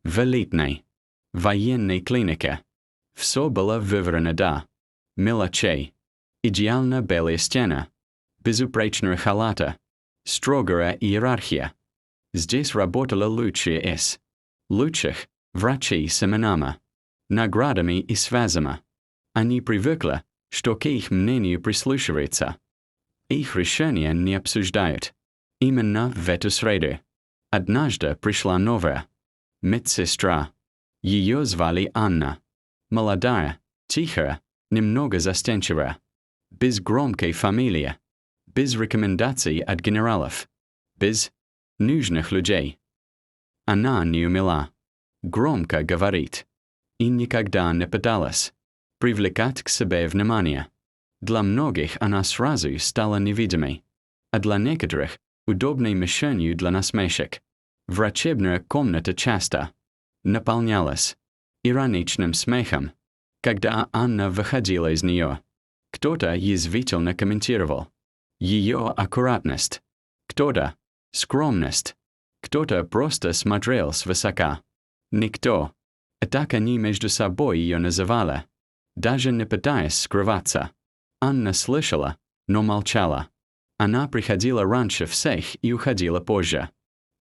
в элитной, военной клинике. Все было выверено до мелочей. Идеально белая стена, безупречная халата, строгая иерархия. Здесь работало лучшие из лучших врачей с именами, наградами и связями. Они привыкли, что к их мнению прислушиваются. Их решения не обсуждают. Именно в эту среду. Однажды пришла новая медсестра. Ее звали Анна. Молодая, тихая, немного застенчивая. Без громкой фамилии. Без рекомендаций от генералов. Без нужных людей. Она не умела громко говорить. И никогда не пыталась привлекать к себе внимание. Для многих она сразу стала невидимой, а для некоторых — удобной мишенью для насмешек. Врачебная комната часто наполнялась ироничным смехом, когда Анна выходила из нее. Кто-то язвительно комментировал ее аккуратность, кто-то — скромность, кто-то просто смотрел свысока. Никто. Так они между собой ее называли, даже не пытаясь скрываться. Анна слышала, но молчала. Она приходила раньше всех и уходила позже.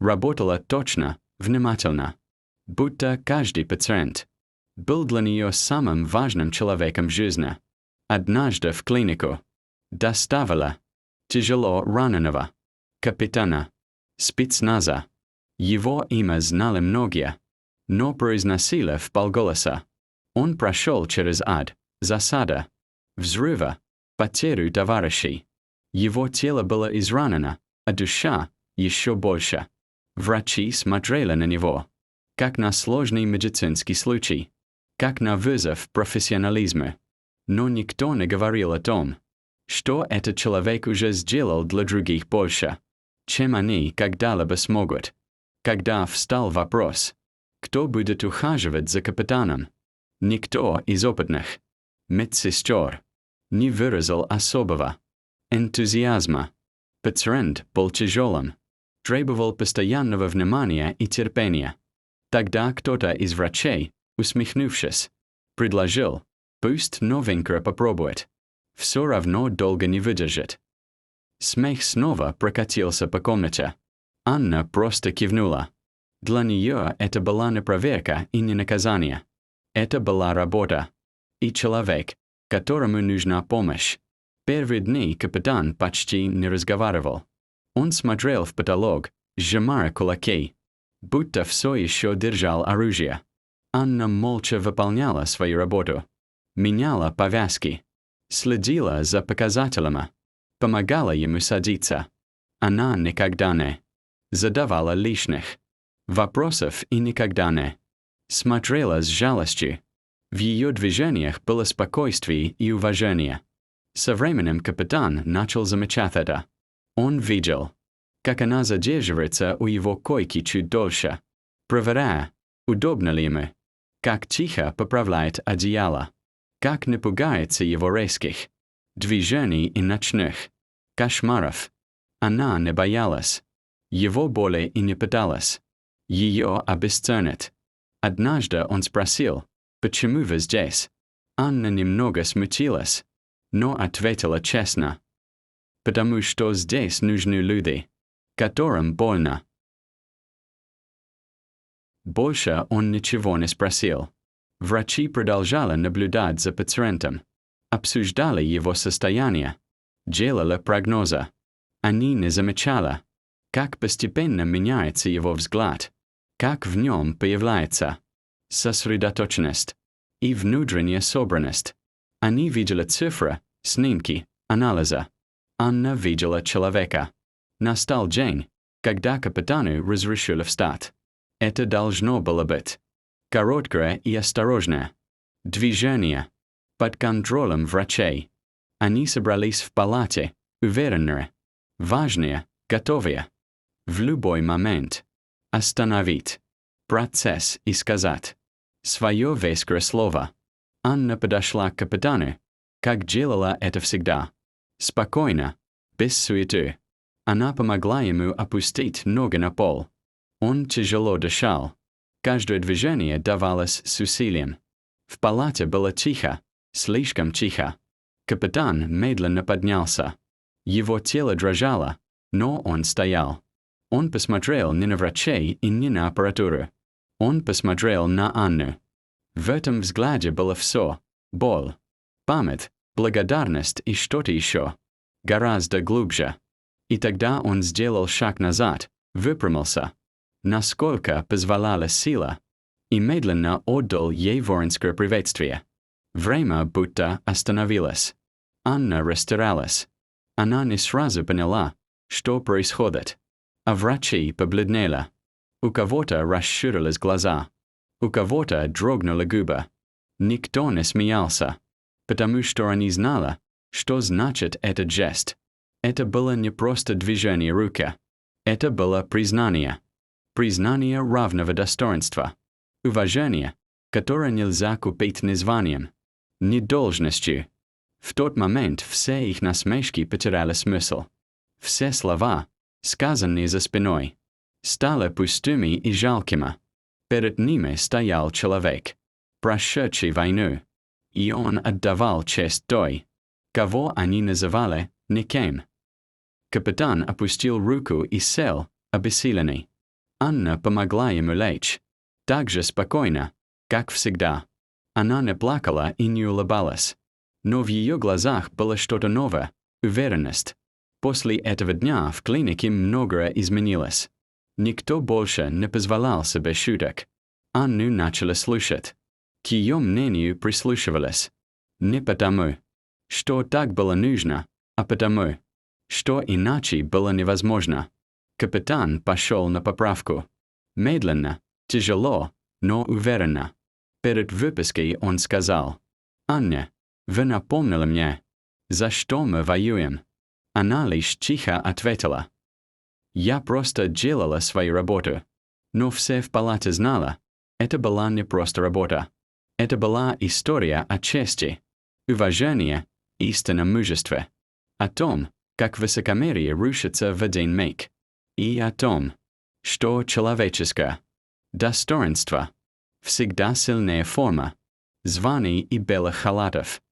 Работала точно, внимательно. Будто каждый пациент был для нее самым важным человеком в жизни. Однажды в клинику доставила тяжело раненого капитана спецназа. Его имя знали многие, но произносили вполголоса. Он прошел через ад, засада, взрыва, потерю товарищей. Его тело было изранено, а душа еще больше. Врачи смотрели на него, как на сложный медицинский случай, как на вызов профессионализма. Но никто не говорил о том, что этот человек уже сделал для других больше, чем они когда-либо смогут. Когда встал вопрос, кто будет ухаживать за капитаном, никто из опытных медсестер не выразил особого энтузиазма. Пациент был тяжелым, требовал постоянного внимания и терпения. Тогда кто-то из врачей, усмехнувшись, предложил, пусть новенькая попробует. Все равно долго не выдержит. Смех снова прокатился по комнате. Анна просто кивнула. Для нее это была не проверка и не наказание. Это была работа. И человек, которому нужна помощь. Первые дни капитан почти не разговаривал. Он смотрел в потолок, сжимая кулаки, будто все еще держал оружие. Анна молча выполняла свою работу. Меняла повязки. Следила за показателями. Помогала ему садиться. Она никогда не задавала лишних вопросов и никогда не смотрела с жалостью. В ее движениях было спокойствие и уважение. Со временем капитан начал замечать это. Он видел, как она задерживается у его койки чуть дольше, проверяя, удобно ли ему, как тихо поправляет одеяло, как не пугается его резких движений и ночных кошмаров. Она не боялась его боли и не пыталась ее обесценить. Однажды он спросил, «Почему вы здесь?» Анна немного смутилась, но ответила честно, «Потому что здесь нужны люди, которым больно». Больше он ничего не спросил. Врачи продолжали наблюдать за пациентом, обсуждали его состояние, делали прогнозы. Они не замечали, как постепенно меняется его взгляд, как в нем появляется сосредоточенность и внутренняя собранность. Они видели цифры, снимки, анализы. Анна видела человека. Настал день, когда капитану разрешили встать. Это должно было быть короткое и осторожное движение под контролем врачей. Они собрались в палате, уверенные, важные, готовые в любой момент остановить процесс и сказать свое веское слово. Анна подошла к капитану, как делала это всегда, спокойно, без суеты. Она помогла ему опустить ноги на пол. Он тяжело дышал. Каждое движение давалось с усилием. В палате было тихо, слишком тихо. Капитан медленно поднялся. Его тело дрожало, но он стоял. Он посмотрел не на врачей и не на аппаратуру. Он посмотрел на Анну. В этом взгляде было все: боль, память, благодарность и что-то еще. Гораздо глубже. И тогда он сделал шаг назад, выпрямился, насколько позволяла сила, и медленно отдал ей воинское приветствие. Время будто остановилось. Анна растиралась. Она не сразу поняла, что происходит. А врачи побледнели. У кого-то расширились глаза. У кого-то дрогнули губы. Никто не смеялся, потому что они знали, что значит этот жест. Это было не просто движение руки. Это было признание. Признание равного достоинства. Уважение, которое нельзя купить ни званием, ни должностью. В тот момент все их насмешки потеряли смысл. Все слова, сказанные за спиной, стали пустыми и жалкими. Перед ними стоял человек, прошедший войну, и он отдавал честь той, кого они называли никем. Капитан опустил руку и сел, обессиленный. Анна помогла ему лечь. Так же спокойно, как всегда. Она не плакала и не улыбалась. Но в ее глазах было что-то новое, уверенность. После этого дня в клинике многое изменилось. Никто больше не позволял себе шуток. Анну начали слушать. К ее мнению прислушивались. Не потому, что так было нужно, а потому, что иначе было невозможно. Капитан пошел на поправку. Медленно, тяжело, но уверенно. Перед выпиской он сказал: «Анна, вы напомнили мне, за что мы воюем». Она лишь тихо ответила: «Я просто делала свою работу». Но все в палате знали, это была не просто работа. Это была история о чести, уважении, истинном мужестве. О том, как высокомерие рушится в один миг. И о том, что человеческое достоинство всегда сильнее форма, званий и белых халатов.